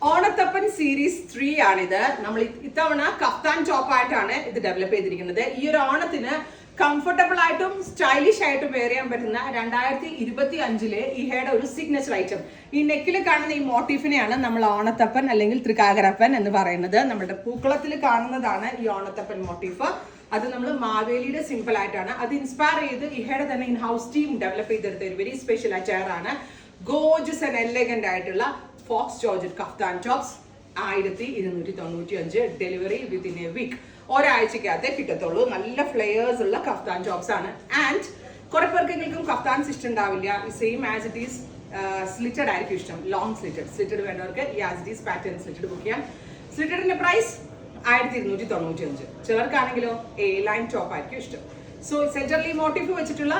Onathappan series 3 ആണിത്. നമ്മൾ ഇത്തവണ കഫ്താൻ ടോപ്പ് ആയിട്ടാണ് ഇത് ഡെവലപ്പ് ചെയ്തിരിക്കുന്നത്. ഈ ഒരു ഓണത്തിന് കംഫർട്ടബിൾ ആയിട്ടും സ്റ്റൈലിഷ് ആയിട്ടും വെയർ ചെയ്യാൻ പറ്റുന്ന 2025 ഇഹയുടെ ഒരു സിഗ്നേച്ചർ ഐറ്റം. ഈ നെക്കിൽ കാണുന്ന ഈ മോട്ടീഫിനെയാണ് നമ്മൾ ഓണത്തപ്പൻ അല്ലെങ്കിൽ തൃക്കാക്കരപ്പൻ എന്ന് പറയുന്നത്. നമ്മുടെ പൂക്കളത്തിൽ കാണുന്നതാണ് ഈ ഓണത്തപ്പൻ മോട്ടീഫ്. അത് നമ്മൾ മാവേലിയുടെ സിമ്പിൾ ആയിട്ടാണ് അത് ഇൻസ്പയർ ചെയ്ത് ഇഹയുടെ തന്നെ ഇൻ ഹൗസ് ടീം ഡെവലപ്പ് ചെയ്തെടുത്ത ഒരു വെരി സ്പെഷ്യൽ അറ്റയർ ആണ്. ഗോർജസ് ആൻഡ് എലഗന്റ് ആയിട്ടുള്ള faux georgette kaftan tops 1295 delivery within a week. ഒരാഴ്ചക്കകത്തേ കിട്ടത്തുള്ളൂ. നല്ല ഫ്ലെയേഴ്സ് ഉള്ള കഫ്താൻ ടോപ്സ് ആണ്. ആൻഡ് കുറെ പേർക്കെങ്കിലും കഫ്താൻസ് ഇഷ്ടമുണ്ടാവില്ല. Same as it is slitted ആയിരിക്കും ഇഷ്ടം. ലോങ് സ്ലിറ്റഡ് വേണ്ടവർക്ക് ഈ as it is pattern slitted book ചെയ്യാം. സ്ലിറ്റഡിന്റെ പ്രൈസ് 1295. ചിലർക്കാണെങ്കിലോ എ ലൈൻ ടോപ്പ് ആയിരിക്കും ഇഷ്ടം. സോ സെന്ററിൽ മോട്ടീഫ് വെച്ചിട്ടുള്ള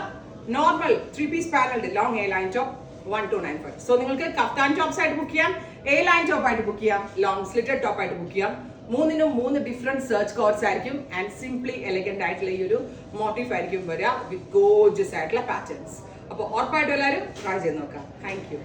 normal 3-piece panelled long A line top 1295. So നിങ്ങൾക്ക് കഫ്താൻ ടോപ്സ് ആയിട്ട് ബുക്ക് ചെയ്യാം, എ ലൈൻ ടോപ്പ് ആയിട്ട് ബുക്ക് ചെയ്യാം, ലോങ് സ്ലിറ്റഡ് ടോപ്പ് ആയിട്ട് ബുക്ക് ചെയ്യാം. മൂന്നിനും 3 ഡിഫറെന്റ് സെർച്ച് കോഡ്സ് ആയിരിക്കും. ആൻഡ് സിംപ്ലി എലഗന്റ് ആയിട്ടുള്ള ഈ ഒരു മോട്ടീഫ് ആയിരിക്കും വരിക വിത്ത് ഗോർജസ് ആയിട്ടുള്ള പാറ്റേൺസ്. അപ്പോൾ ഉറപ്പായിട്ടും എല്ലാവരും ട്രൈ ചെയ്ത് നോക്കാം. Thank you.